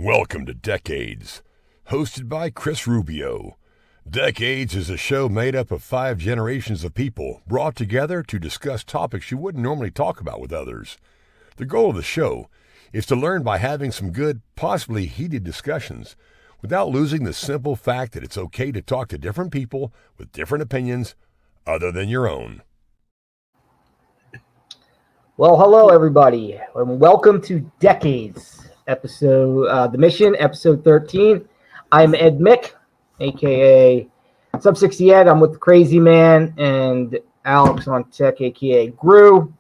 Welcome to Decades, hosted by Chris Rubio. Decades is a show made up of 5 generations of people brought together to discuss topics you wouldn't normally talk about with others. The goal of the show is to learn by having some good, possibly heated discussions, without losing the simple fact that it's okay to talk to different people with different opinions other than your own. Well, hello, everybody, and welcome to Decades, episode, The Mission, episode 13. I'm Ed Mick, a.k.a. Sub60Ed. I'm with the Crazy Man and Alex on Tech, a.k.a. Gru.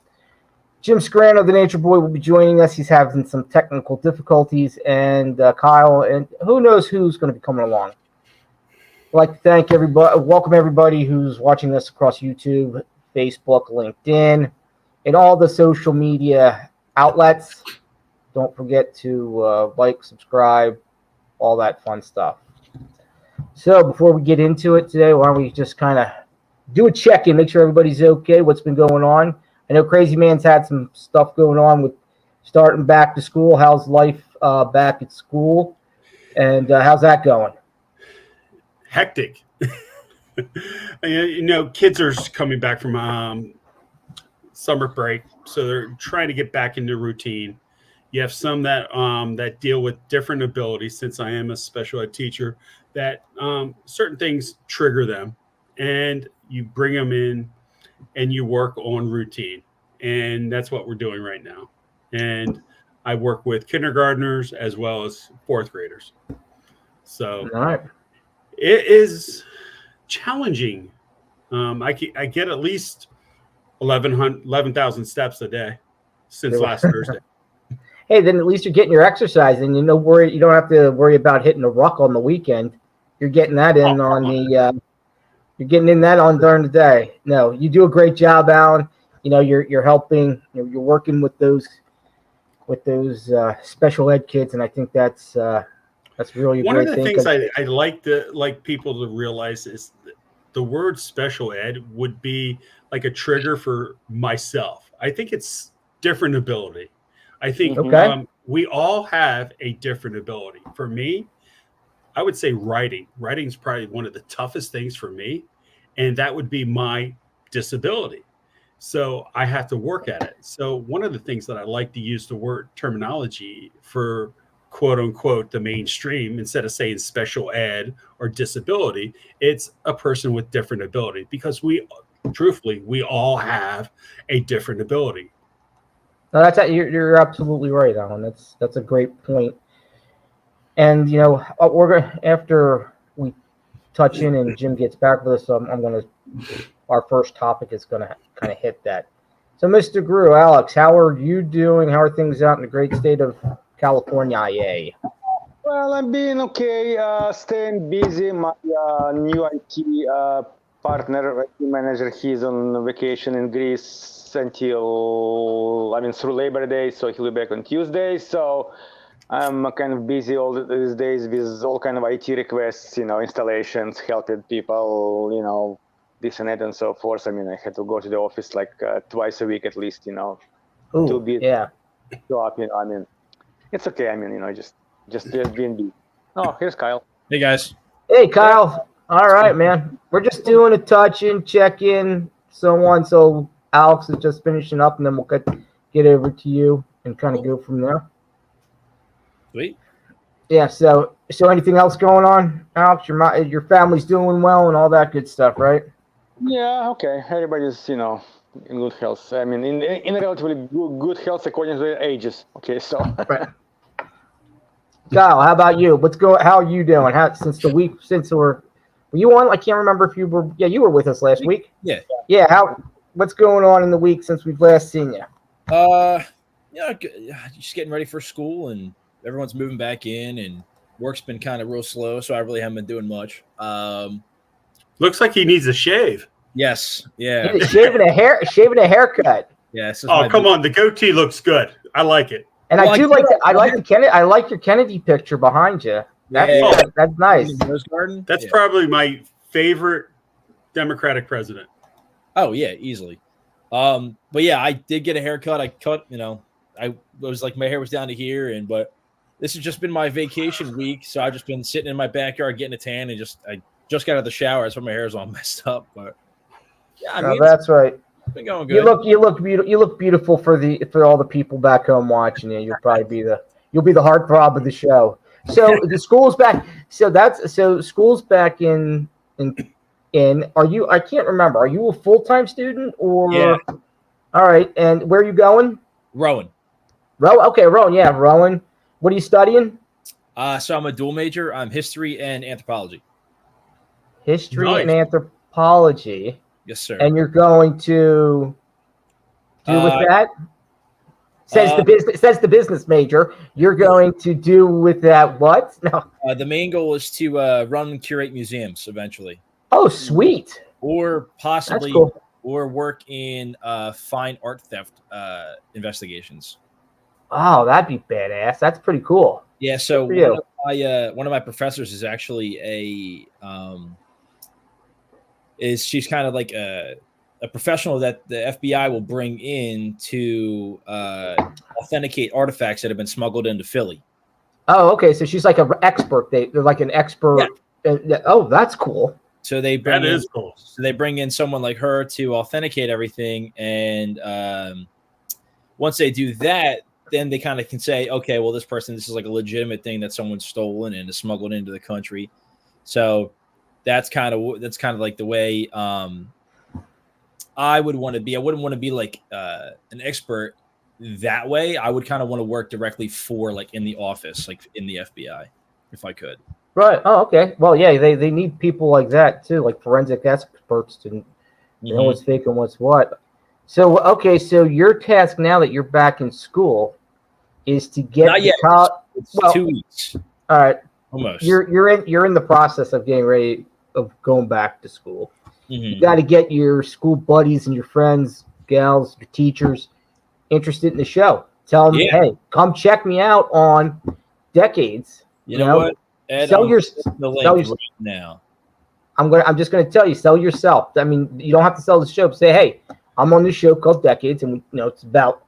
Jim Scrano, the Nature Boy, will be joining us. He's having some technical difficulties, and Kyle, and who knows who's going to be coming along. I'd like to thank everybody, welcome everybody who's watching us across YouTube, Facebook, LinkedIn, and all the social media outlets. Don't forget to like, subscribe, all that fun stuff. So before we get into it today, why don't we just kind of do a check-in, make sure everybody's okay, what's been going on. I know Crazy Man's had some stuff going on with starting back to school. How's life back at school? And how's that going? Hectic. Kids are coming back from summer break, so they're trying to get back into routine. You have some that that deal with different abilities. Since I am a special ed teacher, that certain things trigger them, and you bring them in and you work on routine, and that's what we're doing right now. And I work with kindergartners as well as 4th graders. So All right. It is challenging. I get at least 11,000 steps a day since last Thursday. Hey, then at least you're getting your exercise, and you don't have to worry about hitting a ruck on the weekend. You're getting that in you're getting in that on during the day. No, you do a great job, Alan. You're helping. You're working with those special ed kids, and I think that's really a One great of the thing. things I like people to realize is the word special ed would be like a trigger for myself. I think it's different ability. I think we all have a different ability. For me, I would say writing. Writing is probably one of the toughest things for me, and that would be my disability. So I have to work at it. So one of the things that I like to use the word terminology for quote unquote the mainstream, instead of saying special ed or disability, it's a person with different ability, because we all have a different ability. No, you're absolutely right, Alan. That's a great point. And we're gonna, after we touch in and Jim gets back with us, our first topic is gonna kind of hit that. So, Mr. Gru, Alex, how are you doing? How are things out in the great state of California? Yay. Well, I'm being okay, staying busy. My new IT partner, IT manager, he's on vacation in Greece through Labor Day, so he'll be back on Tuesday. So I'm kind of busy all these days with all kind of IT requests, installations, helping people, this and that and so forth. I had to go to the office like twice a week at least, to be show up. It's okay. Just being busy. Oh, here's Kyle. Hey guys. Hey Kyle. All right, man. We're just doing a touch-in, check-in, so on. So Alex is just finishing up, and then we'll get over to you and kind of go from there. Sweet. Yeah. So anything else going on, Alex? Your family's doing well and all that good stuff, right? Yeah. Okay. Everybody's in good health. In relatively good health according to their ages. Okay. So. Right. Kyle, how about you? How are you doing? Were you on? I can't remember if you were. Yeah, you were with us last week. Yeah. Yeah. What's going on in the week since we've last seen you? Just getting ready for school, and everyone's moving back in, and work's been kind of real slow, so I really haven't been doing much. Looks like he needs a shave. Yes. Yeah. Shaving a haircut. Yeah. Oh, come on. The goatee looks good. I like it. And I like your Kennedy picture behind you. That's nice. Rose Garden. That's probably my favorite Democratic president. Oh yeah, easily. But yeah, I did get a haircut. I cut, I was like, my hair was down to here, but this has just been my vacation week, so I've just been sitting in my backyard getting a tan, and I just got out of the shower. That's why my hair's all messed up. But yeah, I mean, that's right. It's been going good. You look beautiful. You look beautiful for all the people back home watching you. You'll be the heartthrob of the show. So the school's back. So school's back in. Are you? I can't remember. Are you a full-time student or? Yeah. All right. And where are you going? Rowan. Okay, Rowan. Yeah, Rowan. What are you studying? So I'm a dual major. I'm history and anthropology. History and anthropology. Yes, sir. And you're going to do with that? Says the business major. You're going to do with that what? No. The main goal is to run and curate museums eventually. Oh, sweet. Or possibly, cool. Or work in fine art theft investigations. Oh, that'd be badass. That's pretty cool. Yeah. So one of my professors is actually she's kind of like a professional that the FBI will bring in to authenticate artifacts that have been smuggled into Philly. Oh, okay. So she's like an expert. They're like an expert. Yeah. Oh, that's cool. So they bring in someone like her to authenticate everything, and once they do that, then they kind of can say, okay, well, this is like a legitimate thing that someone's stolen and is smuggled into the country. So that's kind of like the way I would want to be. I wouldn't want to be like an expert that way. I would kind of want to work directly for like in the office, like in the FBI, if I could. Right. Oh, okay. Well, yeah, they need people like that too, like forensic experts to know what's fake and what's what. So, okay, so your task now that you're back in school is to get Not yet. It's 2 weeks. All right. Almost. You're in the process of getting ready of going back to school. You got to get your school buddies and your friends, gals, your teachers interested in the show. Tell them, hey, come check me out on Decades. You know what? Ed, sell your right now. I'm just gonna tell you, sell yourself. I mean, you don't have to sell the show. But say, hey, I'm on this show called Decades, and it's about,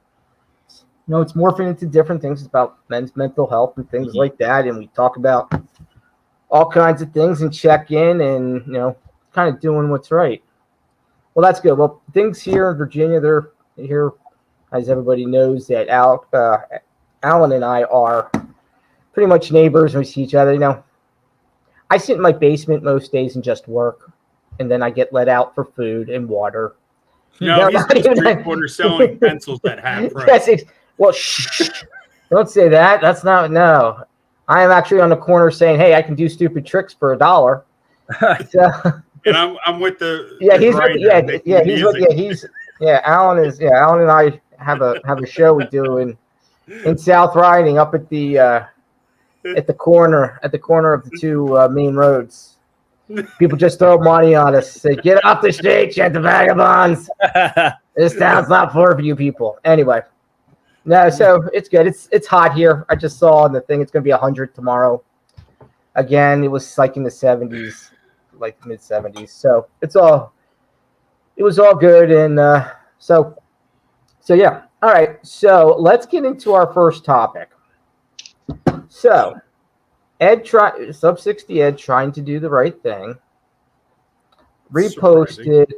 it's morphing into different things. It's about men's mental health and things like that, and we talk about all kinds of things and check in and kind of doing what's right. Well, that's good. Well, things here in Virginia, they're here, as everybody knows, that Alan and I are pretty much neighbors. We see each other. I sit in my basement most days and just work, and then I get let out for food and water. No, he's in the street corner selling pencils at half price. Yes, well, shh, don't say that. That's not, no. I am actually on the corner saying, hey, I can do stupid tricks for $1. So, and I'm with the Alan and I have a show we do in South Riding up at the corner of the two main roads. People just throw money on us. Say, get off the street, you the vagabonds. This town's not for you people. Anyway, no, so it's good. It's hot here. I just saw on the thing it's going to be 100 tomorrow. Again, it was like in the 70s, like mid 70s. So it was all good, and so yeah. All right, so let's get into our first topic. So, Sub60Ed trying to do the right thing. Reposted,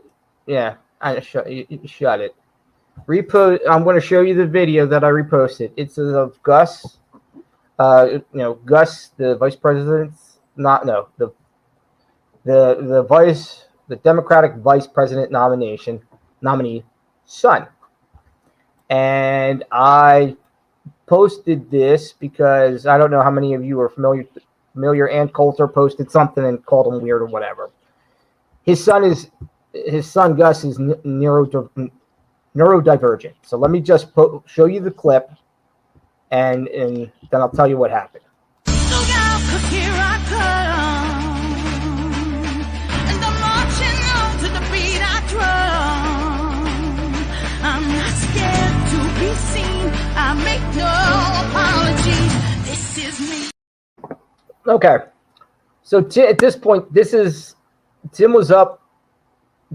I shut it. Repost. I'm going to show you the video that I reposted. It's of Gus. Gus, the vice president's the Democratic vice president nominee son, and I posted this because I don't know how many of you are familiar. Ann Coulter posted something and called him weird or whatever. His son Gus is neurodivergent. So let me just show you the clip, and then I'll tell you what happened. Look out, 'cause here I come, and I'm marching on to the beat I drum. I'm not scared to be seen. I make no apologies. This is me. Okay, so at this point, Tim was up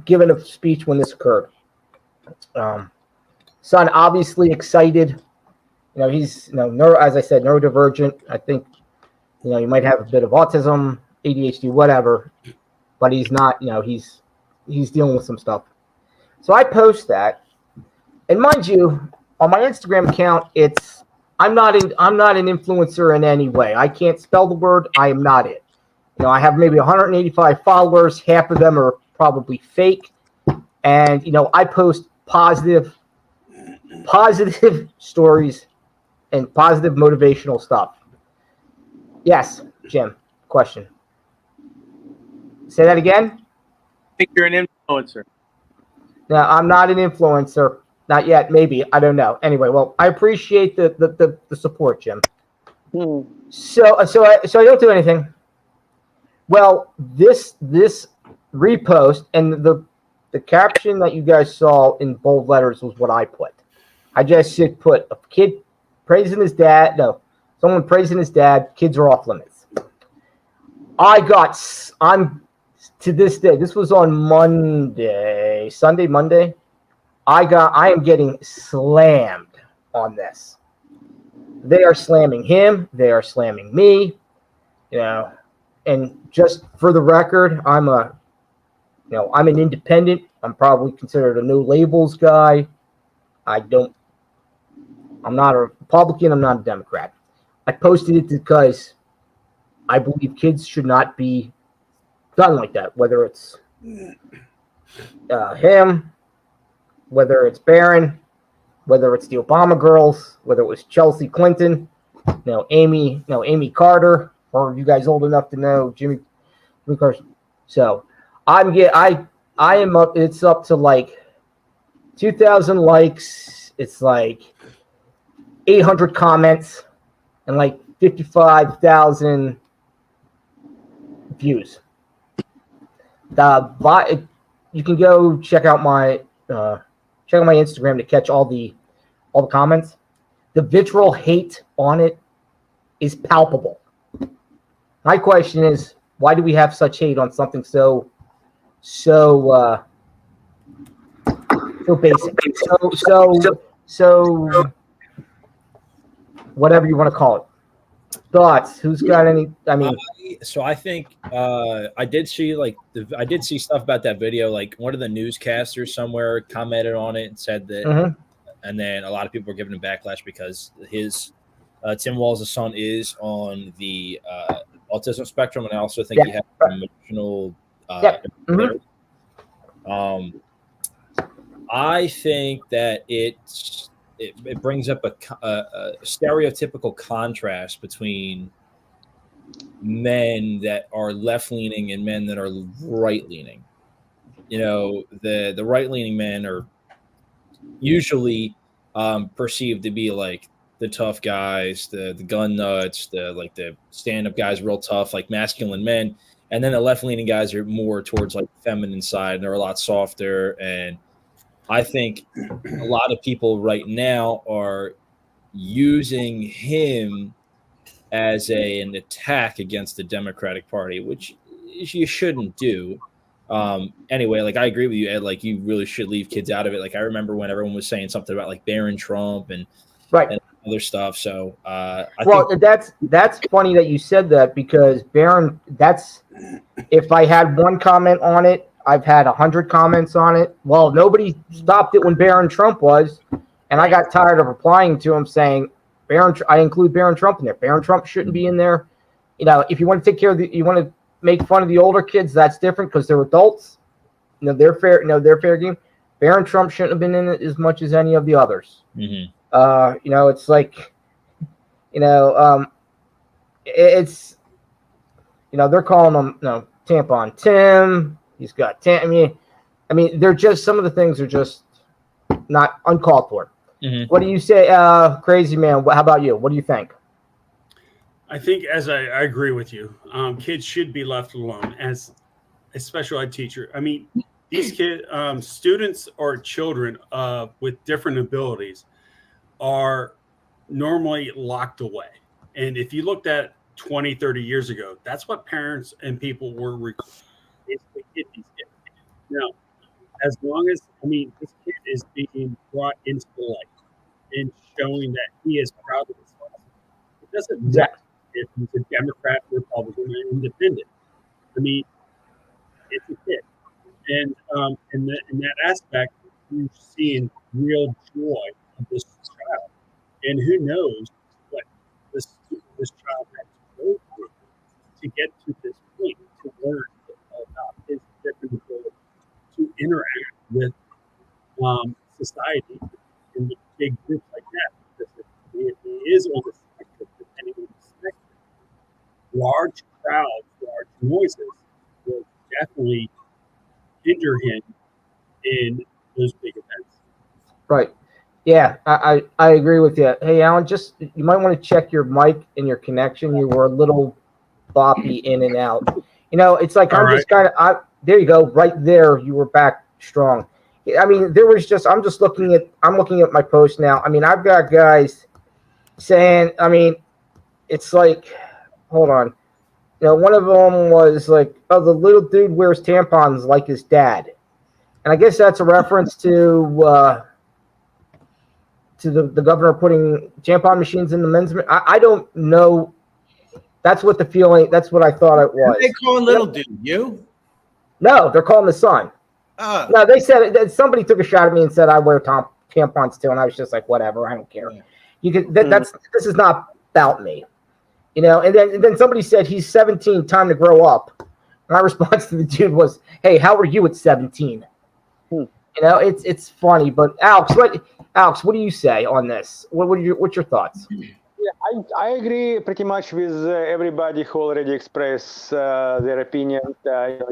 giving a speech when this occurred. Son obviously excited he's neuro, as I said, neurodivergent. I think he might have a bit of autism, ADHD, whatever, but he's not. He's dealing with some stuff. So I post that, and mind you, on my Instagram account, I'm not an influencer in any way. I can't spell the word. I am not it. I have maybe 185 followers. Half of them are probably fake, and I post positive stories and positive motivational stuff. Yes, Jim. Question. Say that again. I think you're an influencer. No, I'm not an influencer. Not yet. Maybe. I don't know. Anyway, well, I appreciate the support, Jim. So I don't do anything. Well, this repost and the caption that you guys saw in bold letters was what I put. I just put a kid praising his dad. No, someone praising his dad. Kids are off limits. I'm to this day. This was on Monday. I am getting slammed on this. They are slamming him. They are slamming me. And just for the record, I'm an independent. I'm probably considered a no labels guy. I'm not a Republican. I'm not a Democrat. I posted it because I believe kids should not be done like that, whether it's him, whether it's Barron, whether it's the Obama girls, whether it was Chelsea Clinton, Amy Carter, or you guys old enough to know Jimmy Carter. So I am up. It's up to like 2,000 likes. It's like 800 comments and like 55,000 views. You can go check out my Instagram to catch all the comments. The vitriol hate on it is palpable. My question is, why do we have such hate on something so basic, so whatever you want to call it? Thoughts? Who's got any? I mean, I think I did see stuff about that video. Like one of the newscasters somewhere commented on it and said that, and then a lot of people were giving him backlash because his Tim Walls' son is on the autism spectrum, and I also think he has emotional. I think that it brings up a stereotypical contrast between men that are left leaning and men that are right leaning. The right leaning men are usually perceived to be like the tough guys, the gun nuts, the stand-up guys, real tough, like masculine men. And then the left-leaning guys are more towards like the feminine side, and they're a lot softer. And I think a lot of people right now are using him as an attack against the Democratic Party, which you shouldn't do. Anyway, like I agree with you, Ed. Like you really should leave kids out of it. Like I remember when everyone was saying something about like Barron Trump and other stuff. So I think that's funny that you said that, because Barron. If I had one comment on it, I've had 100 comments on it. Well, nobody stopped it when Barron Trump was, and I got tired of replying to him saying, I include Barron Trump in there. Barron Trump shouldn't be in there. If you want to take care of you want to make fun of the older kids, that's different because they're adults. They're fair. They're fair game. Barron Trump shouldn't have been in it as much as any of the others. It's like, it's, they're calling him, Tampon Tim. He's got I mean, they're just, some of the things are just not uncalled for. What do you say, Crazy Man? How about you? What do you think? I think, as I agree with you, kids should be left alone. As a special ed teacher, I mean, these students or children with different abilities are normally locked away. And if you looked at 20, 30 years ago, that's what parents and people were basically get these kids. Now, as long as, this kid is being brought into the light, and showing that he is proud of his father. It doesn't matter if he's a Democrat, Republican, or independent. I mean, it's a kid. And in that aspect, you're seeing real joy of this child. And who knows what this child had to go through to get to this point, to learn about his different ability to interact with society in big groups like that. Because if he is on the spectrum, depending on the spectrum, large crowds, large noises will definitely hinder him in those big events. Right. Yeah, I agree with you. Hey, Alan, just you might want to check your mic and your connection. You were a little boppy in and out. You know, it's like just kind of. There you go. Right there, you were back strong. I mean, there was just. I'm looking at my post now. I mean, I've got guys saying. I mean, it's like, hold on. You know, one of them was like, "Oh, the little dude wears tampons like his dad," and I guess that's a reference to the governor putting tampon machines in the men's. I don't know. That's what the feeling. That's what I thought it was. They calling little dude you? No, they're calling the son. No, they said somebody took a shot at me and said I wear tampons too, and I was just like, whatever, I don't care. Yeah. You could. This is not about me, you know. And then somebody said he's 17, time to grow up. My response to the dude was, "Hey, how are you at 17?" You know, it's funny, but Alex, what do you say on this? What's your thoughts? Yeah, I agree pretty much with everybody who already expressed their opinion.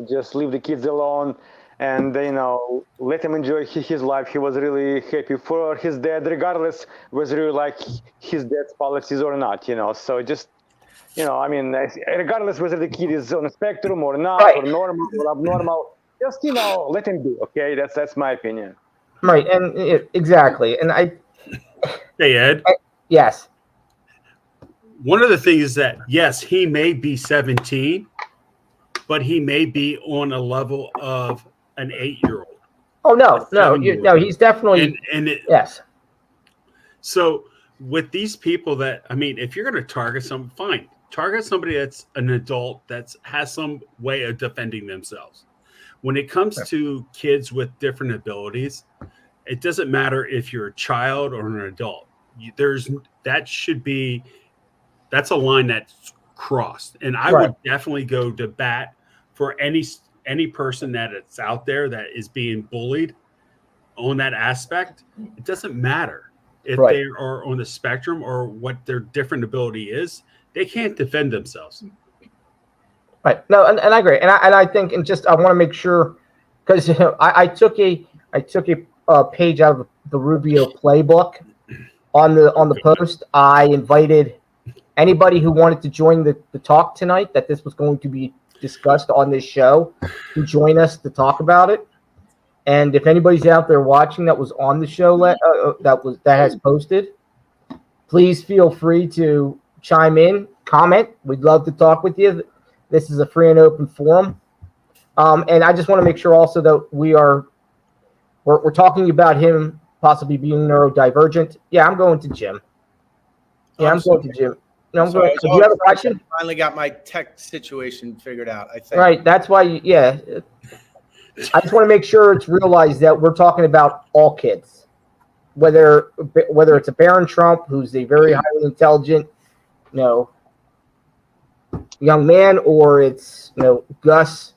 Just leave the kids alone and let him enjoy his life. He was really happy for his dad, regardless whether you like his dad's policies or not. So just I mean, regardless whether the kid is on a spectrum or not, right, or normal or abnormal. Just let him be, okay? That's my opinion. Right, and exactly. And Hey, Ed. Yes. One of the things is that yes, he may be 17, but he may be on a level of an 8-year-old. Oh no, he's definitely yes. So with these people if you're going to target someone, fine, target somebody that's an adult that has some way of defending themselves. When it comes to kids with different abilities, it doesn't matter if you're a child or an adult. That's a line that's crossed. And I would definitely go to bat for any person that is out there that is being bullied on that aspect. It doesn't matter if they are on the spectrum or what their different ability is. They can't defend themselves. Right. No, and I agree. And I think, and just I want to make sure, because I took a page out of the Rubio playbook on the post. I invited anybody who wanted to join the talk tonight, that this was going to be discussed on this show, to join us to talk about it. And if anybody's out there watching that was on the show that has posted, please feel free to chime in, comment. We'd love to talk with you. This is a free and open forum. And I just want to make sure also that we're talking about him possibly being neurodivergent. Yeah, I'm going to Jim. Yeah, I'm going to Jim. No, I'm going. Do you have a question? I finally got my tech situation figured out, I think. Right. That's why, I just want to make sure it's realized that we're talking about all kids, whether it's a Barron Trump, who's a very highly intelligent, young man, or it's Gus,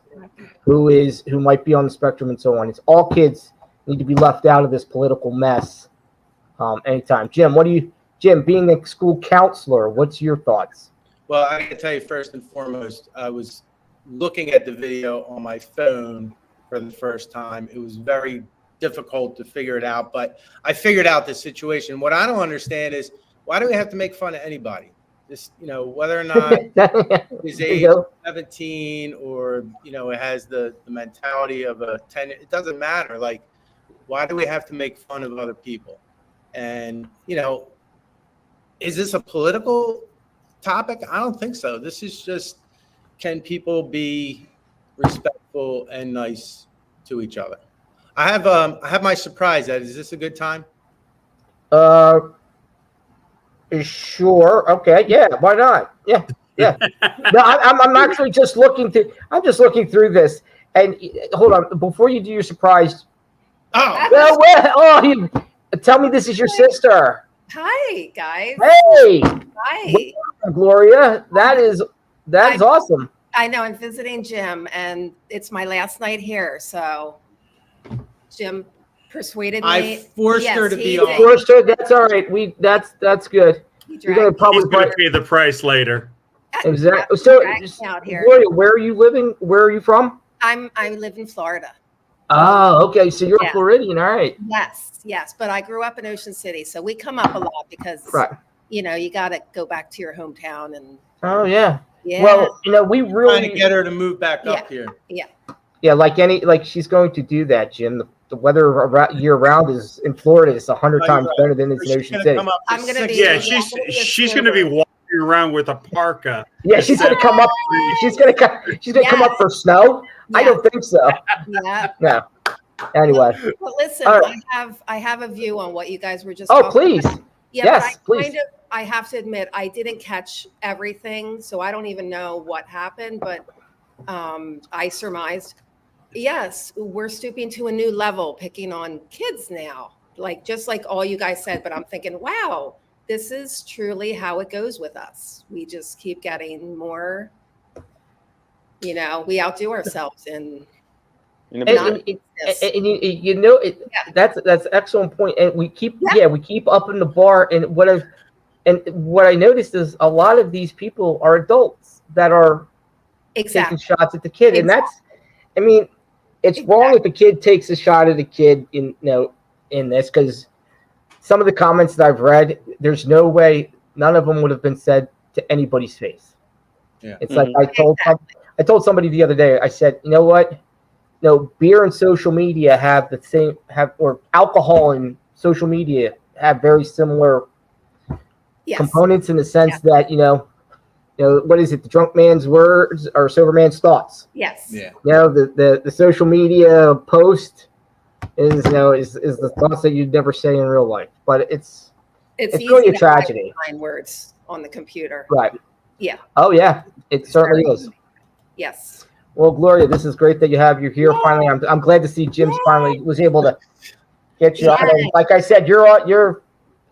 who might be on the spectrum and so on. It's all kids need to be left out of this political mess. Anytime, Jim, being a school counselor, what's your thoughts? Well, I can tell you first and foremost, I was looking at the video on my phone for the first time. It was very difficult to figure it out, but I figured out the situation. What I don't understand is, why do we have to make fun of anybody? This, whether or not his age 17 or, it has the mentality of a 10, it doesn't matter. Like, why do we have to make fun of other people? And, is this a political topic? I don't think so. This is just, can people be respectful and nice to each other? I have my surprise, Ed. Is this a good time? Sure. Okay. Yeah. Why not? Yeah. Yeah. No, I'm actually just looking through. I'm just looking through this. And hold on, before you do your surprise. Oh, Well, you tell me this is your sister. Hi, guys. Hey. Hi. Welcome, Gloria. That's awesome. I know I'm visiting Jim, and it's my last night here. So Jim persuaded me. I forced her to be on. Forced her. That's all right. That's good. You're gonna probably He's going to pay the price later. Exactly. So, out here. Gloria, where are you living? Where are you from? I live in Florida. Oh, okay. So you're Yeah. a Floridian, all right. Yes. But I grew up in Ocean City, so we come up a lot because you got to go back to your hometown and. Oh yeah. Yeah. Well, we really Trying to get her to move back up here. Yeah. Yeah, like she's going to do that, Jim. The weather year round is in Florida is 100 times better than it's in Ocean City. I'm going to be. Yeah, she's going to be walking around with a parka. Yeah, she's going to come up. She's going to come up for snow. Yeah. I don't think so. Yeah. No. Anyway. Well, listen, right. I have a view on what you guys were just. Oh, please. About. Yeah, yes, please. I have to admit, I didn't catch everything, so I don't even know what happened, but I surmised, yes, we're stooping to a new level, picking on kids now, just like all you guys said, but I'm thinking, wow, this is truly how it goes with us. We just keep getting more, we outdo ourselves that's an excellent point. And we keep upping the bar. And what I noticed is a lot of these people are adults that are taking shots at the kid. And it's wrong if a kid takes a shot at a kid in this, because some of the comments that I've read, there's no way none of them would have been said to anybody's face. Yeah. It's like I told somebody the other day, I said, you know what? Beer and social media or alcohol and social media have very similar components in the sense that, what is it? The drunk man's words or sober man's thoughts. Yes. Yeah. The social media post is the thoughts that you'd never say in real life, but it's really a tragedy. Find words on the computer. Right. Yeah. Oh yeah, it certainly is. Yes. Well, Gloria, this is great that you here finally. I'm glad to see Jim's finally was able to get you on. Like I said, you're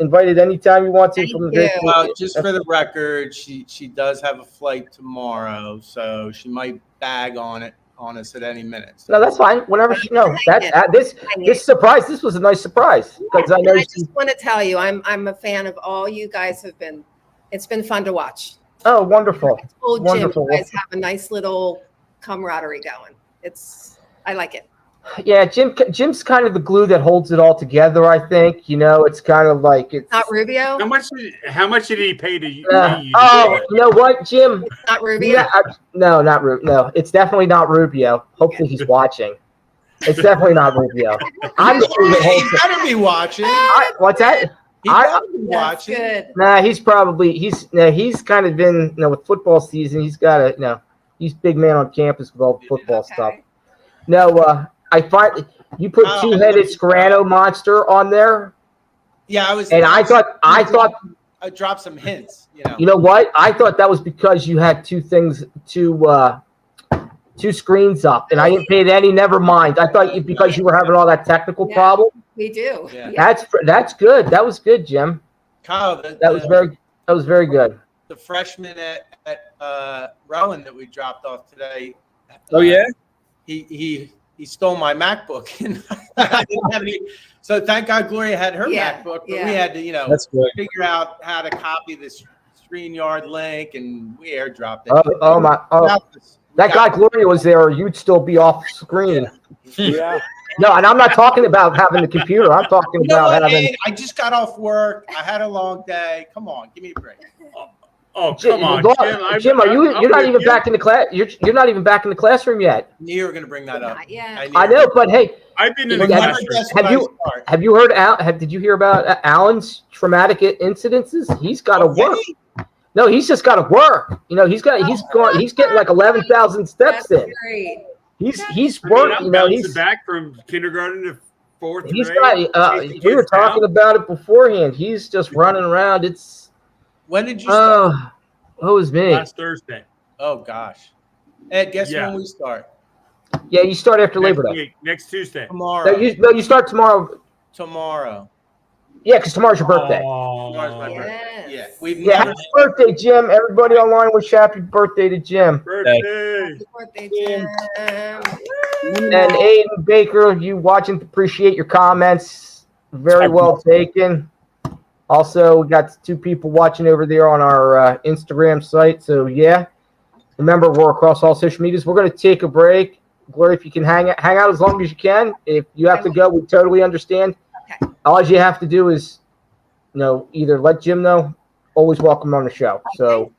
invited anytime you want to. Well, just for the record, she does have a flight tomorrow, so she might bag on us at any minute. So. No, that's fine. Whenever this surprise. This was a nice surprise because I know. I just want to tell you, I'm a fan of all you guys have been. It's been fun to watch. Oh, wonderful! I told wonderful. Jim, you guys have a nice little camaraderie going. I like it. Yeah, Jim's kind of the glue that holds it all together. I think it's kind of like it's not Rubio. How much did he pay to you? You know what, Jim? It's not Rubio. Yeah, no, not Rubio. No, it's definitely not Rubio. Hopefully, he's watching. It's definitely not Rubio. I'm the glue that holds it. He better be watching. What's that? He better be watching. Good. Nah, he's kind of been with football season. He's got he's big man on campus with all the football stuff. No, I find you put two-headed Scarano monster on there. Yeah, I was. And I thought I dropped some hints. You know what? I thought that was because you had two screens up, and I didn't pay it any. Never mind. I thought because you were having all that technical problem. We do. Yeah. That's good. That was good, Jim. Kyle, that was very good. The freshman at Rowan that we dropped off today. Oh yeah. He stole my MacBook, and I didn't have any. So thank God Gloria had her MacBook, but we had to figure out how to copy this StreamYard link, and we airdropped it. Oh my! Oh, that guy Gloria was there, or you'd still be off screen. Yeah. No, and I'm not talking about having the computer. I'm talking about having. I just got off work. I had a long day. Come on, give me a break. Oh, come on, Jim! You're not even back in the class. You're not even back in the classroom yet. You were going to bring that up. I know, but hey, I've been in the classroom. Have you heard? Did you hear about Alan's traumatic incidences? He's got to work. No, he's just got to work. He's getting like 11,000 steps in. Great. He's working. I'm bouncing back from kindergarten to fourth He's grade. got. chasing We were kids down. talking about it beforehand. He's just running around. It's. When did you start? What was me? Last Thursday. Oh gosh. Ed, guess Yeah. when we start? Yeah, you start after Labor Next Day. week, next Tuesday. Tomorrow. You start tomorrow. Tomorrow. Yeah, because tomorrow's your birthday. Tomorrow's my Oh, birthday. Yes. Yeah. We've Yeah, never happy birthday, Jim. Everybody online wish happy birthday to Jim. birthday. Happy birthday, Jim. And Aiden Baker, you watching, appreciate your comments. Very well taken. Also, we got 2 people watching over there on our Instagram site. So, yeah. Remember, we're across all social medias. We're going to take a break. Gloria, if you can hang out as long as you can. If you have to go, we totally understand. Okay. All you have to do is, either let Jim know. Always welcome on the show. So,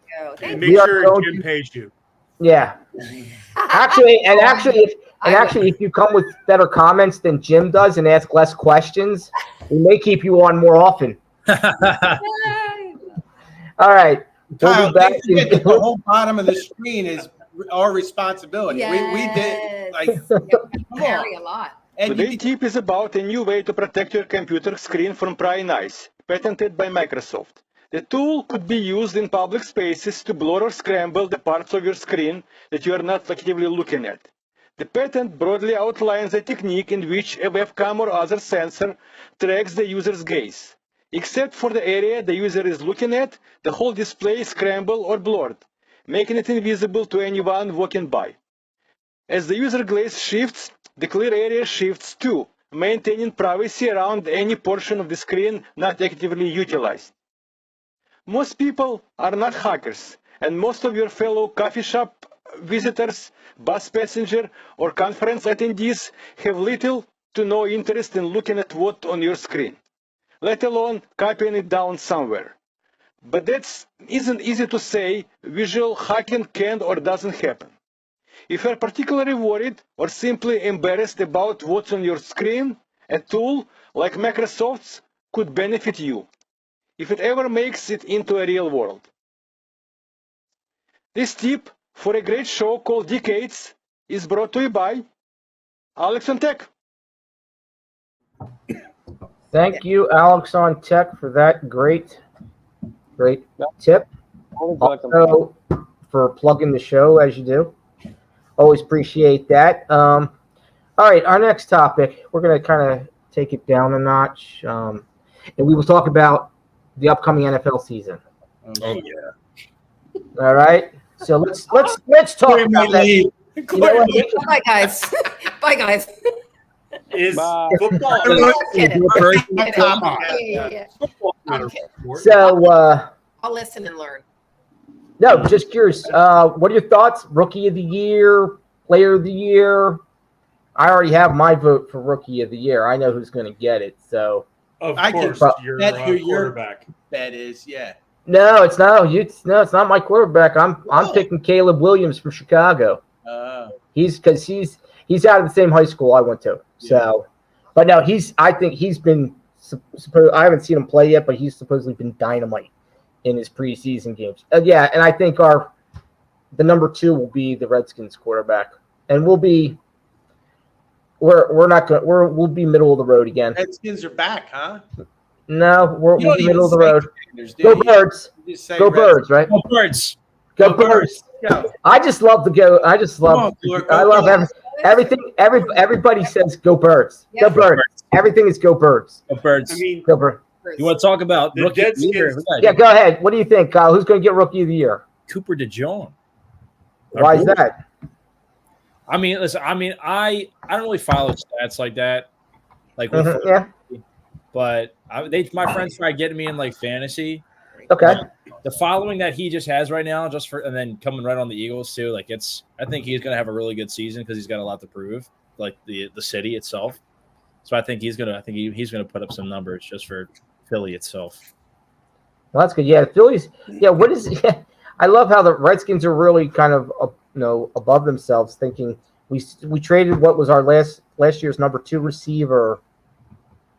And We make are sure going Jim to- pays you. yeah. Actually, if you come with better comments than Jim does and ask less questions, we may keep you on more often. All right. We'll Kyle, be back. don't forget that the whole bottom of the screen is our responsibility. We did like come Carry on. a lot. And Today's tip is about a new way to protect your computer screen from prying eyes, patented by Microsoft. The tool could be used in public spaces to blur or scramble the parts of your screen that you are not actively looking at. The patent broadly outlines a technique in which a webcam or other sensor tracks the user's gaze. Except for the area the user is looking at, the whole display is scrambled or blurred, making it invisible to anyone walking by. As the user gaze shifts, the clear area shifts too, maintaining privacy around any portion of the screen not actively utilized. Most people are not hackers, and most of your fellow coffee shop visitors, bus passenger, or conference attendees have little to no interest in looking at what's on your screen, let alone copying it down somewhere. But that isn't easy to say. Visual hacking can or doesn't happen. If you're particularly worried or simply embarrassed about what's on your screen, a tool like Microsoft's could benefit you, if it ever makes it into a real world. This tip for a great show called Decades is brought to you by Alex on Tech. Thank you, Alex on Tech, for that great tip. Also, for plugging the show as you do. Always appreciate that. All right, our next topic, we're going to kind of take it down a notch. And we will talk about the upcoming NFL season. Oh yeah. All right. So let's talk about that. You know what? Bye, guys. Bye, guys. Is Bye. football I'm kidding. Come on. Yeah. not a Okay. sport? So I'll listen and learn. no, just curious. What are your thoughts? Rookie of the year, player of the year? I already have my vote for rookie of the year. I know who's going to get it. So Of I can- course, your that's who your- quarterback. That is, yeah. no, it's not my quarterback. I'm picking Caleb Williams from Chicago. He's out of the same high school I went to. So, but no, I think he's been. I haven't seen him play yet, but he's supposedly been dynamite in his preseason games. Yeah, and I think the number 2 will be the Redskins quarterback, and we'll be. We'll be middle of the road again. Redskins are back, huh? No, we'll You don't be even middle of the say road. Commanders, do Go you? Birds! You just say Go Redskins. Birds! Right? Go Birds. Go Birds! Go. I just love the go. I just Come on, love. Clark, I go love Birds. everything. Everybody says go Birds. Yeah. Go Birds. Everything is go Birds. Go Birds. I mean, Go Birds. You want to talk about The rookie of the year? Deadskins- Yeah, go ahead. What do you think, Kyle? Who's going to get rookie of the year? Cooper DeJong. Why is that? I mean, listen. I mean, I don't really follow stats like that, like, Yeah. but my friends try getting me in like fantasy. Okay. The following that he just has right now, and then coming right on the Eagles too. Like I think he's going to have a really good season because he's got a lot to prove, like the city itself. So I think he's gonna put up some numbers just for Philly itself. Well, that's good. Yeah, the Phillies. Yeah, what is? Yeah, I love how the Redskins are really kind of above themselves, thinking we traded what was our last year's number 2 receiver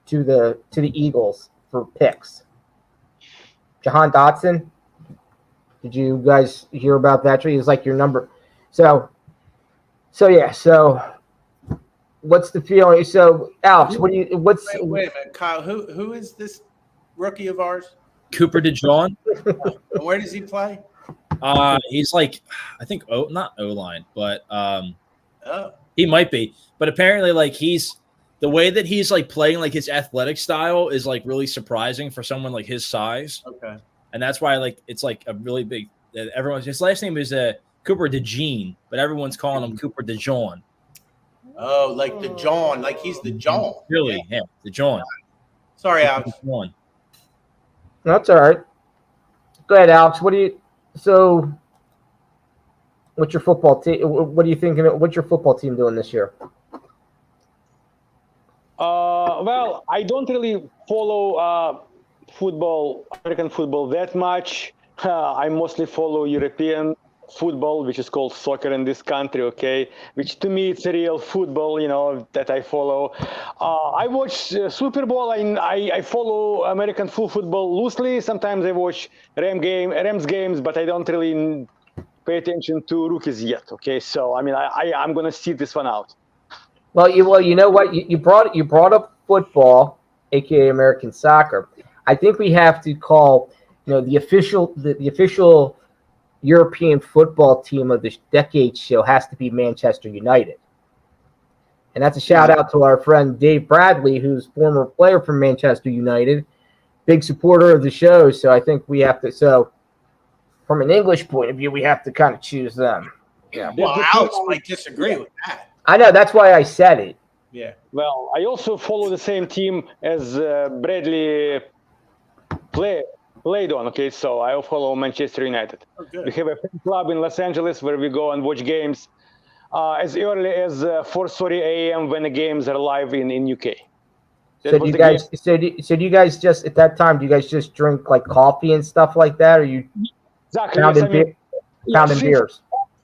to the Eagles for picks. Jahan Dotson. Did you guys hear about that trade? He was like your number. So yeah. So what's the feeling? So, Alex, what's Wait a minute, Kyle. Who is this rookie of ours? Cooper DeJean. And where does he play? He's like, I think not O-line, but Oh. he might be. But apparently, like the way that he's like playing, like his athletic style is like really surprising for someone like his size. Okay. And that's why like it's like a really big. His last name is Cooper DeJean, but everyone's calling him Cooper DeJean. Oh, like the John, like he's the John. Really, yeah, DeJean. Sorry, Alex. That's all right. Go ahead, Alex. What's your football team? What are you thinking? What's your football team doing this year? Well, I don't really follow American football that much. I mostly follow European football, which is called soccer in this country, okay? Which to me, it's a real football, that I follow. I watch Super Bowl. I follow American football loosely. Sometimes I watch Rams games, but I don't really pay attention to rookies yet, okay? So, I mean, I'm going to see this one out. Well, you know what? You brought up football, aka American soccer. I think we have to call, the official European football team of the Decade show has to be Manchester United. And that's a shout out to our friend Dave Bradley, who's former player for Manchester United, big supporter of the show. So I think we have to. So from an English point of view, we have to kind of choose them. Yeah. Well, Alex might disagree with that. I know, that's why I said it. Yeah. Well, I also follow the same team as Bradley played on, okay? So I follow Manchester United. Oh, good. We have a fan club in Los Angeles where we go and watch games as early as 4:30 a.m. when the games are live in UK. So do you guys just at that time? Do you guys just drink like coffee and stuff like that, or you exactly pounding beers?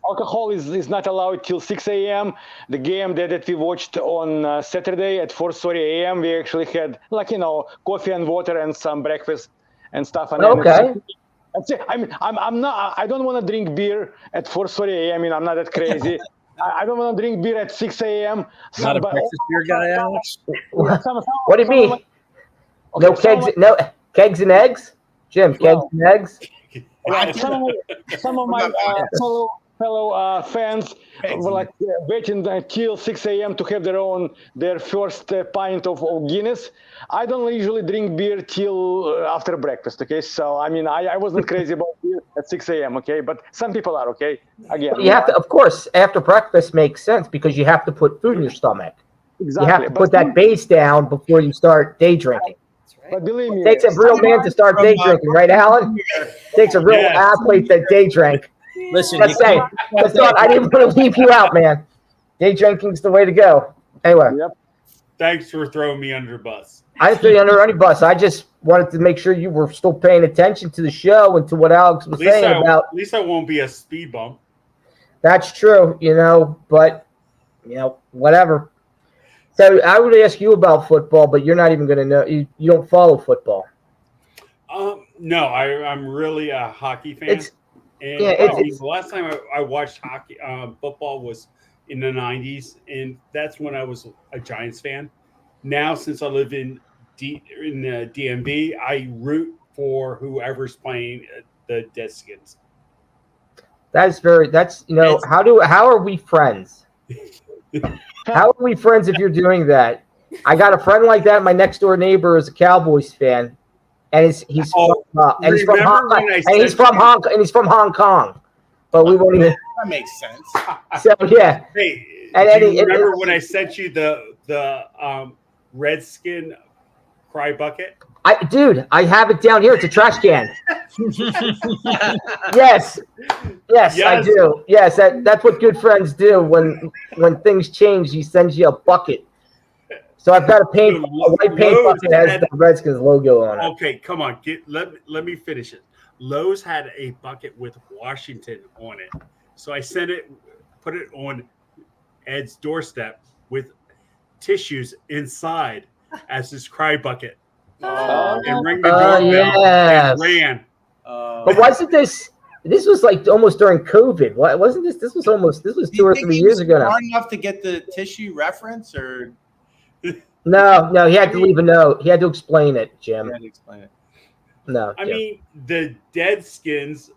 Alcohol is not allowed till 6 a.m. The game that we watched on Saturday at 4:30 a.m. we actually had coffee and water and some breakfast and stuff. And okay. I mean, I don't want to drink beer at 4:30 a.m. I'm not that crazy. I don't want to drink beer at 6 a.m. Not a breakfast beer guy, Alex? What do you mean? No kegs and eggs? Jim, kegs and eggs? Some of my fellow fans were like waiting until 6 a.m. to have their first pint of Guinness. I don't usually drink beer till after breakfast, okay? So, I mean, I wasn't crazy about beer at 6 a.m., okay? But some people are, okay? Again. You have to, of course, after breakfast makes sense because you have to put food in your stomach. Exactly. You have to put that base down before you start day drinking. But believe me, It takes a real man to start day drinking, right, Alan? It takes a real athlete that day drink. Listen, Just saying. I didn't want to leave you out, man. Day drinking's the way to go. Anyway. Yep. Thanks for throwing me under the bus. I didn't throw you under any bus. I just wanted to make sure you were still paying attention to the show and to what Alex was saying about. At least I won't be a speed bump. That's true, but whatever. So I would ask you about football, but you're not even going to know. You don't follow football. No, I'm really a hockey fan. The last time I watched hockey, football was in the 90s, and that's when I was a Giants fan. Now, since I live in the DMV, I root for whoever's playing the Redskins. How are we friends? How are we friends if you're doing that? I got a friend like that. My next door neighbor is a Cowboys fan, and he's from Hong Kong. But we won't even. That makes sense. So yeah. Hey, do you remember when I sent you the Redskin cry bucket? I have it down here. It's a trash can. Yes, I do. Yes, that's what good friends do. When things change, he sends you a bucket. So I've got a white paint bucket that has the Redskins logo on it. Okay, come on. Let me finish it. Lowe's had a bucket with Washington on it. So I put it on Ed's doorstep with tissues inside as his cry bucket. And ring the doorbell and ran. But wasn't this This was like almost during COVID. What wasn't this? This was 2 or 3 years ago now. Smart enough to get the tissue reference, or No, he had to leave a note. He had to explain it, Jim. you had to explain it. No, I Jim. mean, the Deadskins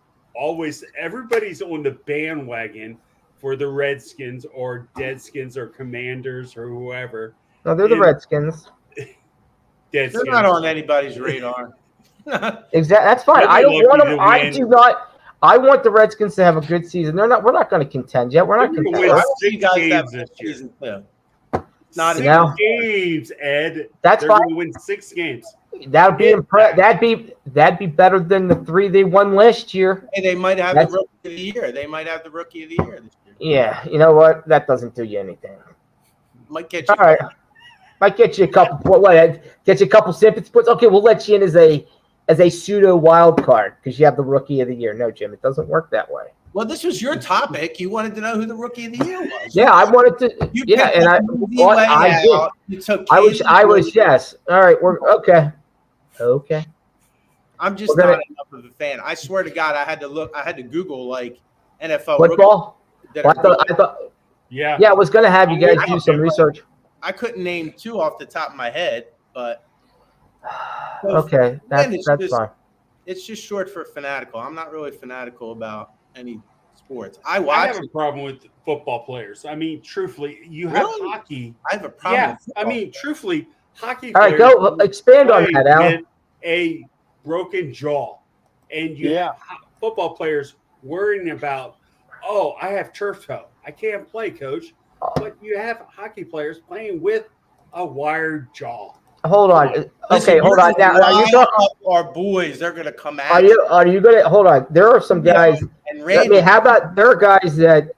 everybody's on the bandwagon for the Redskins or Deadskins or Commanders or whoever. No, they're the Redskins. They're not on anybody's radar. Exactly. That's fine. I don't want them. I do not. I want the Redskins to have a good season. We're not going to contend yet. We're not contending. win I want 6 you guys to have games a this year. season too. Not Six now. games, Ed. That's They're fine. going to win 6 games. That'd be better than the 3 they won last year. Hey, they might have the rookie of the year. They might have the rookie of the year this year. Yeah, you know what? That doesn't do you anything. Might get you. All right, might get you a couple. Get you a couple sympathy points. Okay, we'll let you in as a pseudo wild card because you have the rookie of the year. No, Jim, it doesn't work that way. Well, this was your topic. You wanted to know who the rookie of the year was. Yeah, I wanted to. You Yeah, picked and the easy way out. You took I was yes. All right, we're okay. Okay. I'm just not enough of a fan. I swear to God, I had to Google like NFL football. rookies Well, I thought. Yeah. Yeah, I was going to have you guys do some research. I couldn't name 2 off the top of my head, but okay, that's fine. It's just short for fanatical. I'm not really fanatical about any sports. I watch. have a problem with football players. I mean, truthfully, you have hockey. I have a problem. Yeah, with I mean, truthfully, hockey. All right, go expand on that, Al. With a broken jaw, and you have football players worrying about, oh, I have turf toe, I can't play, coach. But you have hockey players playing with a wired jaw. Hold on. Okay, hold on. Now, are you talking? Our boys, they're going to come out. Are you going to hold on? There are some guys. I mean, how about there are guys that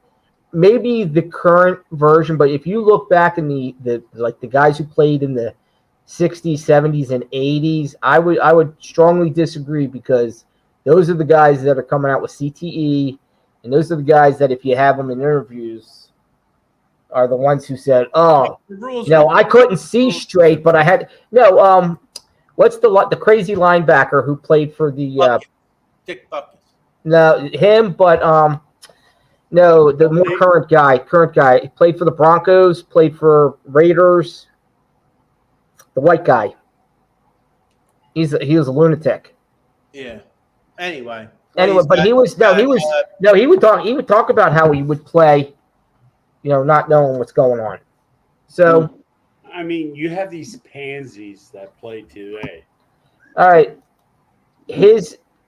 maybe the current version, but if you look back in the guys who played in the 60s, 70s, and 80s, I would strongly disagree because those are the guys that are coming out with CTE, and those are the guys that if you have them in interviews are the ones who said, "Oh, no, I couldn't see straight, but I had no." What's the crazy linebacker who played for the Dick Bucket? No, him, but no, the more current guy. He played for the Broncos, played for Raiders. The white guy. He was a lunatic. Yeah. Anyway, but he would talk about how he would play, not knowing what's going on. So, I mean, you have these pansies that play today. All right,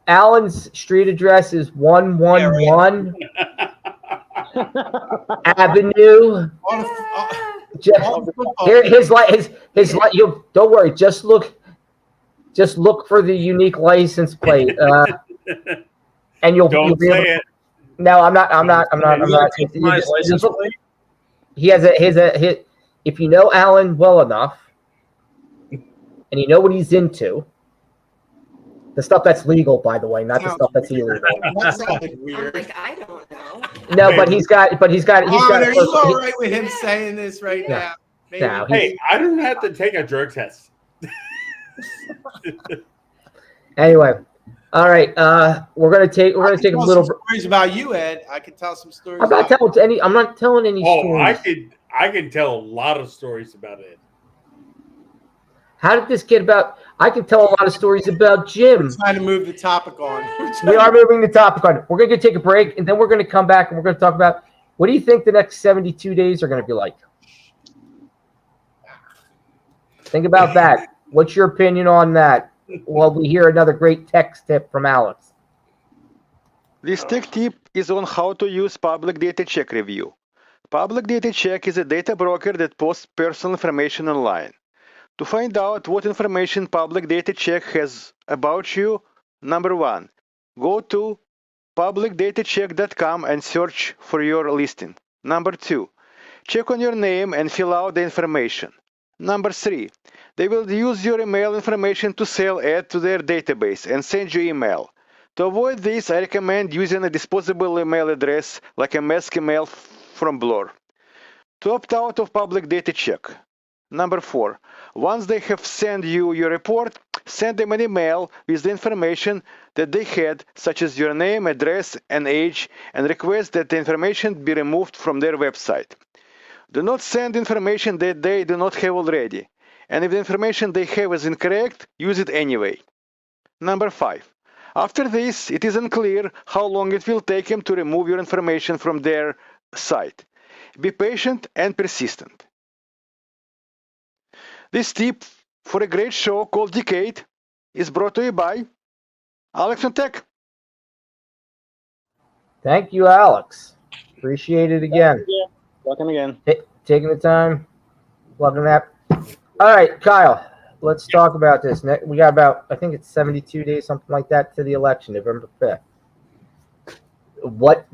Allen's street address is 111 Avenue. You don't worry. Just look for the unique license plate, and you'll be able. It. No, I'm not. He has a. If you know Alan well enough, and you know what he's into, the stuff that's legal, by the way, not the stuff that's illegal. That sounded weird. I don't know. No, but he's got. Are you all right with him saying this right now? Maybe. No, hey, I don't have to take a drug test. Anyway, all right. We're gonna take a little. Stories about you, Ed. I could tell some stories. I'm not telling any stories. I can tell a lot of stories about it. How did this get about? I can tell a lot of stories about Jim. We're trying to move the topic on. We are moving the topic on. We're going to take a break, and then we're going to come back, and we're going to talk about what do you think the next 72 days are going to be like? Think about that. What's your opinion on that? Well, we hear another great text tip from Alex. This tech tip is on how to use Public Data Check Review. Public Data Check is a data broker that posts personal information online. To find out what information Public Data Check has about you, number 1, go to publicdatacheck.com and search for your listing. Number 2, check on your name and fill out the information. Number 3, they will use your email information to sell ads to their database and send you email. To avoid this, I recommend using a disposable email address like a mask email from Blur. To opt out of Public Data Check. Number 4, once they have sent you your report, send them an email with the information that they had, such as your name, address, and age, and request that the information be removed from their website. Do not send information that they do not have already. And if the information they have is incorrect, use it anyway. Number 5. After this, it is unclear how long it will take them to remove your information from their site. Be patient and persistent. This tip for a great show called Decade is brought to you by Alex on Tech. Thank you, Alex. Appreciate it again. Welcome again. Taking the time. Loving that. All right, Kyle, let's talk about this. We got about, I think it's 72 days, something like that, to the election, November 5th. What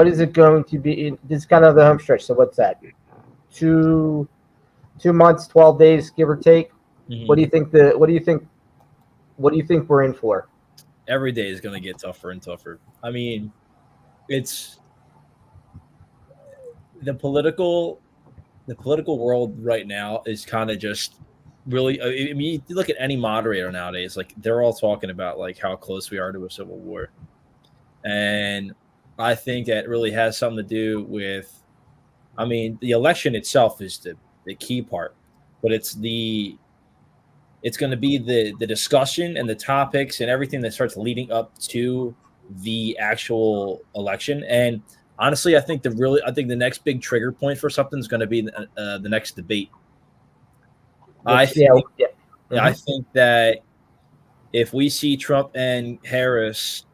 is it going to be? This is kind of the home stretch. So what's that? 2 months, 12 days, give or take. Mm-hmm. What do you think we're in for? Every day is going to get tougher and tougher. I mean, it's the political world right now is kind of just really, I mean, you look at any moderator nowadays, like they're all talking about like how close we are to a civil war. And I think that really has something to do with, I mean, the election itself is the key part, but it's going to be the discussion and the topics and everything that starts leading up to the actual election. And honestly, I think the next big trigger point for something is going to be the next debate. I think that if we see Trump and Harris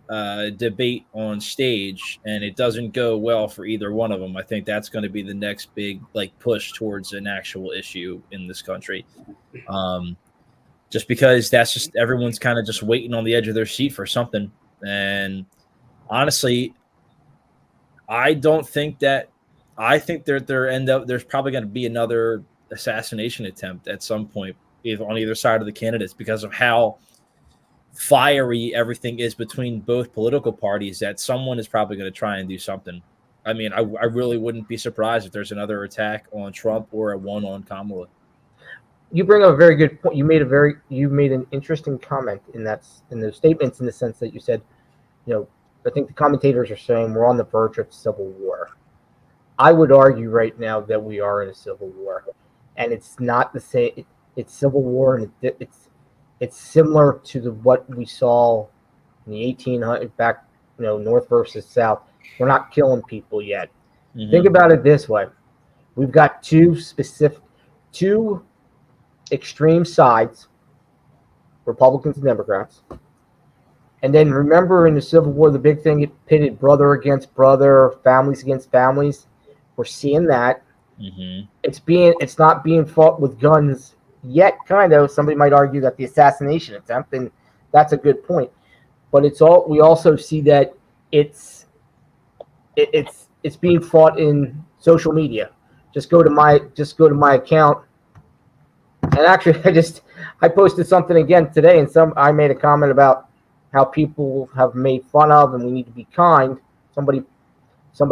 debate on stage and it doesn't go well for either one of them, I think that's going to be the next big push towards an actual issue in this country. Just because that's just everyone's kind of just waiting on the edge of their seat for something. And honestly, I think there's probably going to be another assassination attempt at some point on either side of the candidates because of how fiery everything is between both political parties, that someone is probably going to try and do something. I mean, I really wouldn't be surprised if there's another attack on Trump or a one on Kamala. You bring up a very good point. You made an interesting comment in those statements, in the sense that you said, I think the commentators are saying we're on the verge of civil war. I would argue right now that we are in a civil war, and it's not the same. It's civil war, and it's similar to what we saw in the 1800s back, North versus South. We're not killing people yet. Mm-hmm. Think about it this way: we've got two extreme sides, Republicans and Democrats. And then remember, in the Civil War, the big thing, it pitted brother against brother, families against families. We're seeing that. Mm-hmm. It's not being fought with guns yet, kind of. Somebody might argue that the assassination attempt, and that's a good point. But we also see that it's being fought in social media. Just go to my account. And actually, I posted something again today, and I made a comment about how people have made fun of, and we need to be kind. Somebody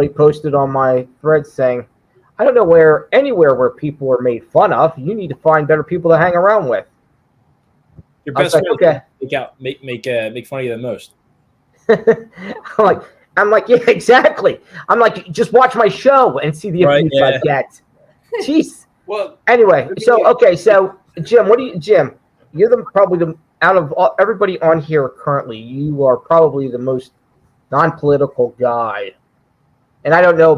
posted on my thread saying, "I don't know anywhere where people are made fun of. You need to find better people to hang around with." Your best friend, okay. Make fun of you the most. I'm like, yeah, exactly. I'm like, just watch my show and see the abuse I get. Jeez. Well, anyway, so Jim, you're probably out of everybody on here currently, you are probably the most non-political guy. And I don't know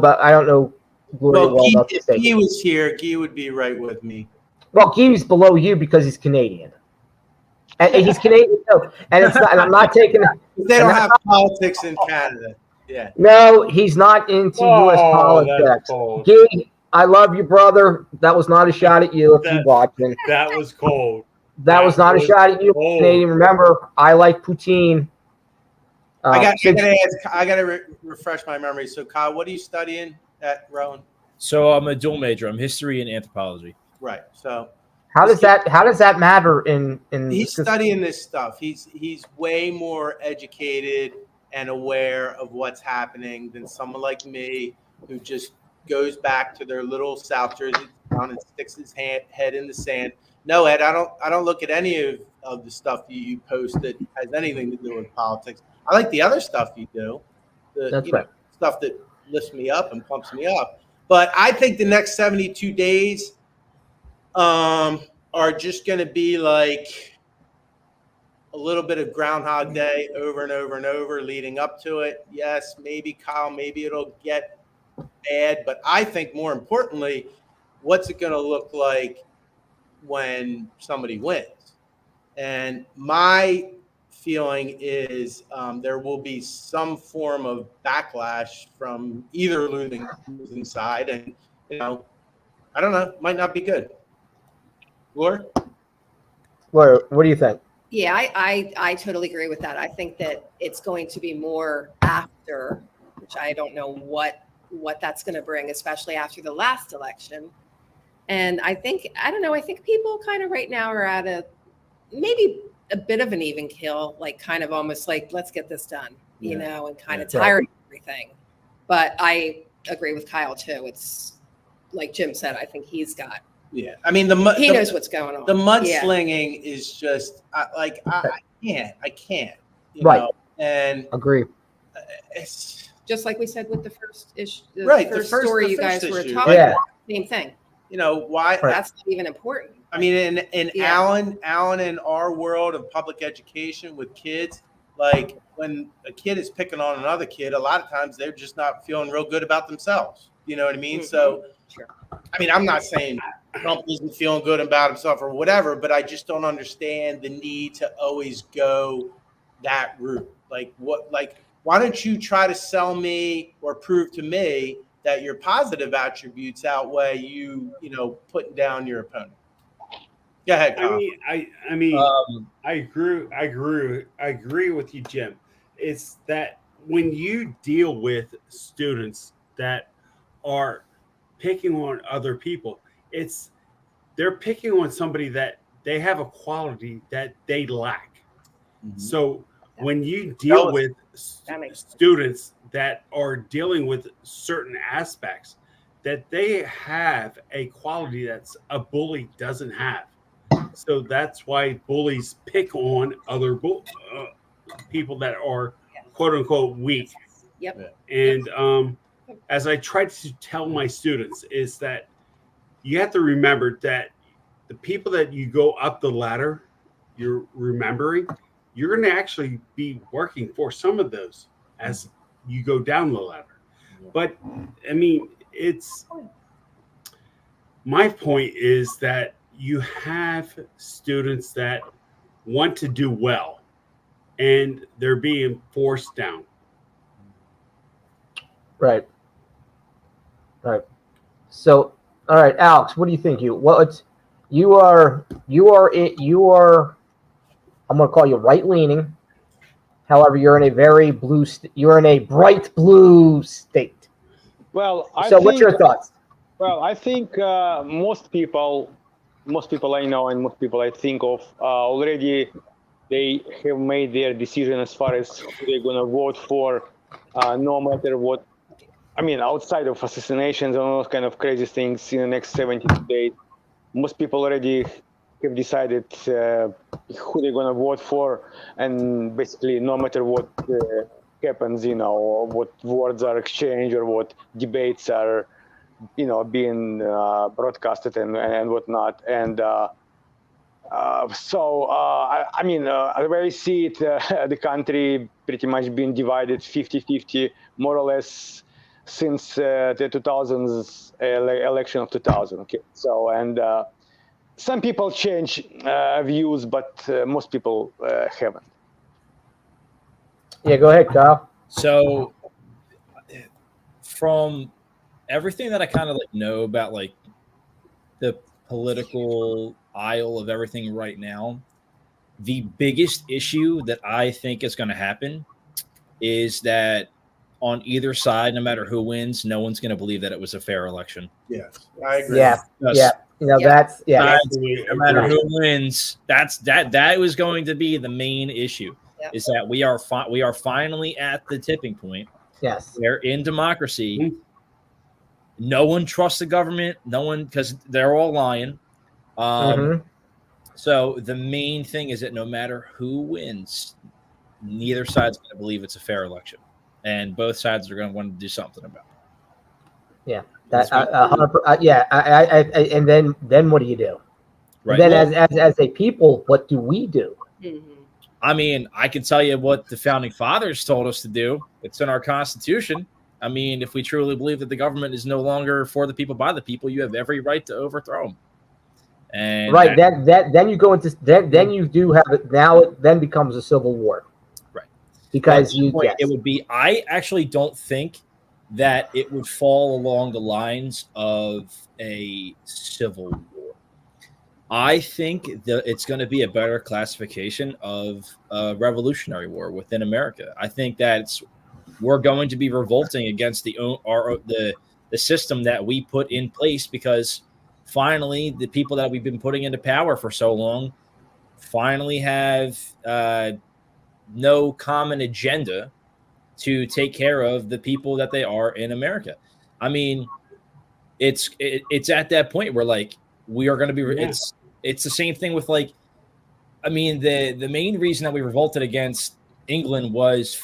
Gloria well enough to say. If Guy was here, Guy would be right with me. Well, Guy's below you because he's Canadian. And he's Canadian too. And it's not, and I'm not taking they don't have politics in Canada. Yeah. No, he's not into US politics. Guy, I love you, brother. That was not a shot at you if you're watching. That was cold. That was not a shot at you, Canadian. Remember, I like poutine. I got to refresh my memory. So, Kyle, what are you studying at Rowan? So I'm a dual major. I'm history and anthropology. Right. So how does that matter in he's studying this stuff. He's way more educated and aware of what's happening than someone like me who just goes back to their little South Jersey. around and sticks his head in the sand. No, Ed, I don't look at any of the stuff you post that has anything to do with politics. I like the other stuff you do, That's right. stuff that lifts me up and pumps me up. But I think the next 72 days are just going to be like a little bit of Groundhog Day over and over and over leading up to it. Yes, maybe Kyle, maybe it'll get bad, but I think more importantly, what's it going to look like when somebody wins? And my feeling is there will be some form of backlash from either losing side, and I don't know, might not be good. Laura? What do you think? Yeah, I totally agree with that. I think that it's going to be more after, which I don't know what that's going to bring, especially after the last election. And I think people kind of right now are at maybe a bit of an even kill, like kind of almost like, let's get this done, and kind of tired of everything. But I agree with Kyle too. It's like Jim said, I think he's got. Yeah, I mean he knows what's going on. The mudslinging is just I can't. Right. Know? And agree. It's just like we said with the first issue, the first story you guys were talking about. Same thing. Why? That's not even important. I mean, in Alan, in our world of public education with kids, like when a kid is picking on another kid, a lot of times they're just not feeling real good about themselves. You know what I mean? Mm-hmm. So, I mean, I'm not saying Trump isn't feeling good about himself or whatever, but I just don't understand the need to always go that route. Like, why don't you try to sell me or prove to me that your positive attributes outweigh you putting down your opponent? Go ahead, Kyle. I agree with you, Jim. It's that when you deal with students that are picking on other people, they're picking on somebody that they have a quality that they lack. Mm-hmm. So when you deal with students that are dealing with certain aspects, that they have a quality that's a bully doesn't have. So that's why bullies pick on other people that are quote unquote weak. Yep. And as I try to tell my students is that you have to remember that the people that you go up the ladder, you're remembering, you're going to actually be working for some of those as you go down the ladder. But I mean, my point is that you have students that want to do well and they're being forced down. Right. So, all right, Alex, what do you think? You are. I'm going to call you right-leaning. However, you're in a very blue. You're in a bright blue state. Well, what's your thoughts? Well, I think most people I know and most people I think of already they have made their decision as far as who they're going to vote for, no matter what. I mean, outside of assassinations and all those kind of crazy things in the next 72 days, most people already have decided who they're going to vote for. And basically, no matter what happens, or what words are exchanged or what debates are, being broadcasted and whatnot. And I mean, the way I see it, the country pretty much been divided 50-50, more or less, since the 2000s election of 2000. Okay, so and some people change views, but most people haven't. Yeah, go ahead, Kyle. So, from everything that I kind of know about the political aisle of everything right now, the biggest issue that I think is going to happen is that on either side, no matter who wins, no one's going to believe that it was a fair election. Yes, I agree. Yeah. That's no matter who wins, that was going to be the main issue. Yep. Is that we are finally at the tipping point. Yes. Where in democracy, No one trusts the government. No one, because they're all lying. So the main thing is that no matter who wins, neither side's going to believe it's a fair election, and both sides are going to want to do something about it. Yeah, that 100%. Yeah, and then what do you do? Right. And then as a people, what do we do? I mean, I can tell you what the founding fathers told us to do. It's in our Constitution. I mean, if we truly believe that the government is no longer for the people, by the people, you have every right to overthrow them. And right, then you go into then you do have it. Now it then becomes a civil war. Right. Because it would be. I actually don't think that it would fall along the lines of a civil war. I think that it's going to be a better classification of a revolutionary war within America. I think that we're going to be revolting against the system that we put in place, because finally the people that we've been putting into power for so long finally have no common agenda to take care of the people that they are in America. I mean, it's at that point where like we are going to be. It's the same thing with like, I mean, the main reason that we revolted against England was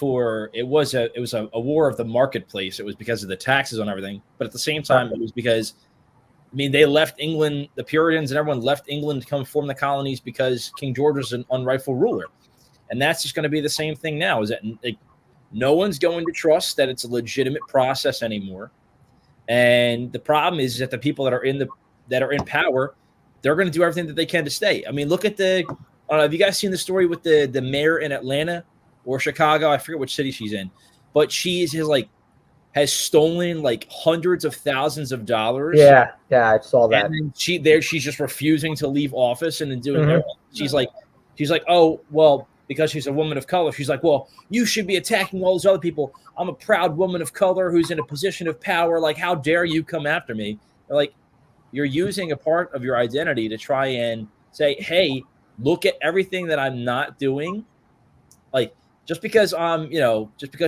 it was a war of the marketplace. It was because of the taxes on everything, but at the same time, it was because, I mean, they left England, the Puritans and everyone left England to come form the colonies because King George was an unrightful ruler, and that's just going to be the same thing now. Is that like, no one's going to trust that it's a legitimate process anymore, and the problem is that the people that are in power, they're going to do everything that they can to stay. I mean, look at have you guys seen the story with the mayor in Atlanta or Chicago? I forget which city she's in, but has stolen like hundreds of thousands of dollars. Yeah, I saw that. And she's just refusing to leave office and then doing everything. She's like, oh, well, because she's a woman of color, she's like, well, you should be attacking all those other people. I'm a proud woman of color who's in a position of power. Like, how dare you come after me? They're like, you're using a part of your identity to try and say, hey, look at everything that I'm not doing. Like, just because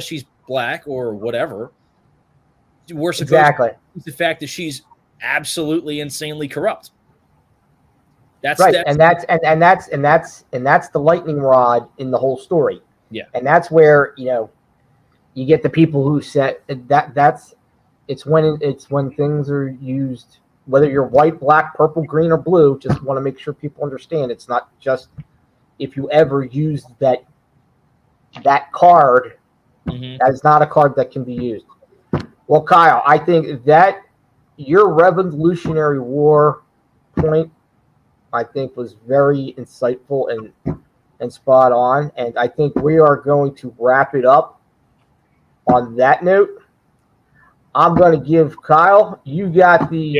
she's black or whatever, we're supposed to use the fact that she's absolutely insanely corrupt. That's right. And that's the lightning rod in the whole story. Yeah. And that's where, you get the people who said it's when things are used, whether you're white, black, purple, green, or blue. Just want to make sure people understand it's not just if you ever use that card, that is not a card that can be used. Well, Kyle, I think that your Revolutionary War point, I think, was very insightful and spot on. And I think we are going to wrap it up on that note. I'm going to give Kyle, you've got the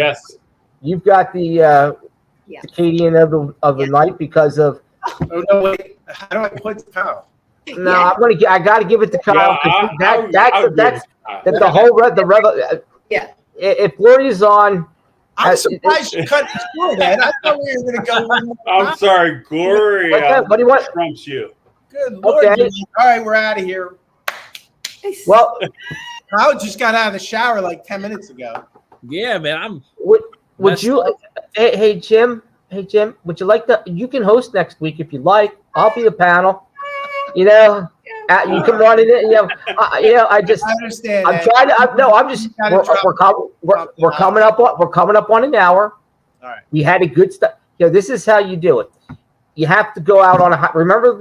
Acadian of the night because of. Oh no! Wait, how do I put Kyle? No, I got to give it to Kyle because that's the whole Yeah. If Gloria's on, I'm surprised you cut it short, Ed. I thought we were going to go. I'm sorry, Gloria. What do you want? Trumps you. Good Lord. Okay. All right, we're out of here. Well, Kyle just got out of the shower like 10 minutes ago. Yeah, man. Would you? Hey, Jim. Would you like to? You can host next week if you like. I'll be the panel. You can run it in. I understand. I'm trying to. We're coming up on an hour. All right. We had a good stuff. This is how you do it. You have to go out on a. Remember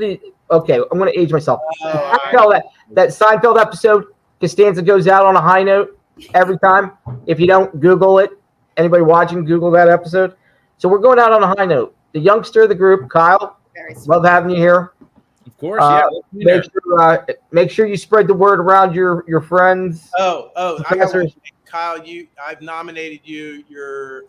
okay, I'm going to age myself. That Seinfeld episode, Costanza goes out on a high note every time. If you don't Google it, anybody watching, Google that episode. So we're going out on a high note. The youngster of the group, Kyle, love having you here. Of course, yeah. Make sure you spread the word around your friends. Kyle, I've nominated you your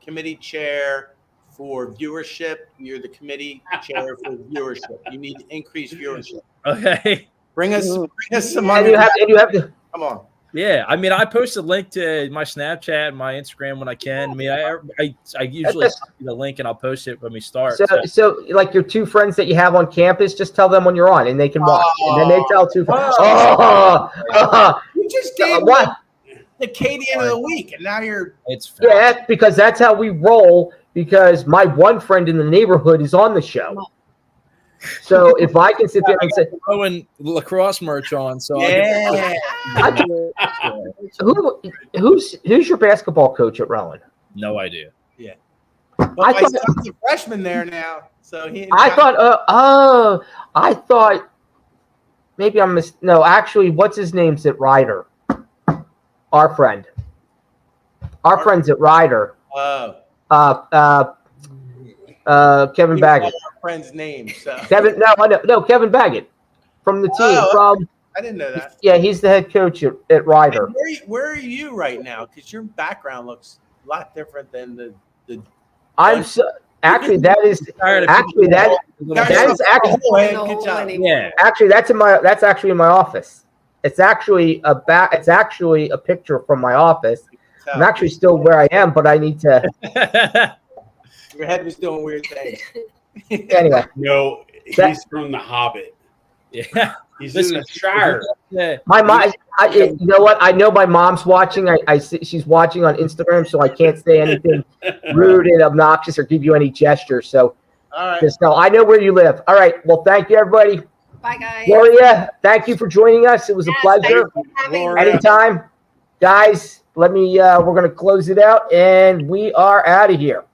committee chair for viewership. You're the committee chair for viewership. You need to increase viewership. Okay. Bring us some money. And you have to come on. Yeah, I mean, I post a link to my Snapchat and my Instagram when I can. I mean, I usually see the link and I'll post it when we start. So like your two friends that you have on campus, just tell them when you're on and they can watch. And then they tell two friends. You just gave Acadian of the week, and now you're. It's fine. Yeah, because that's how we roll. Because my one friend in the neighborhood is on the show. So if I can sit there and say, throwing lacrosse merch on, so Yeah. who's your basketball coach at Rowan? no idea. But I my thought- son's a freshman there now, so he. I thought maybe I'm no, actually, what's his name's at Ryder? Our friend's at Ryder. Oh. Kevin Baggett. Our friend's name. So. Kevin, no, Kevin Baggett from the team. Oh, I didn't know that. Yeah, he's the head coach at Ryder. Where are you right now? Because your background looks a lot different than the. I'm so actually that is actually Good job. Yeah. actually that's actually in my office. It's actually a picture from my office. I'm actually still where I am, but I need to. Your head was doing weird things. Anyway, No, he's from The Hobbit. Yeah. He's Listen, in the Shire. Yeah. my mom. You know what? I know my mom's watching. I see she's watching on Instagram, so I can't say anything rude and obnoxious or give you any gestures. So All right. just know I know where you live. All right. Well, thank you, everybody. Bye, guys. Gloria, thank you for joining us. It was a Yes, pleasure. thanks for having me. Gloria. Anytime, guys. Let me. We're gonna close it out, and we are out of here.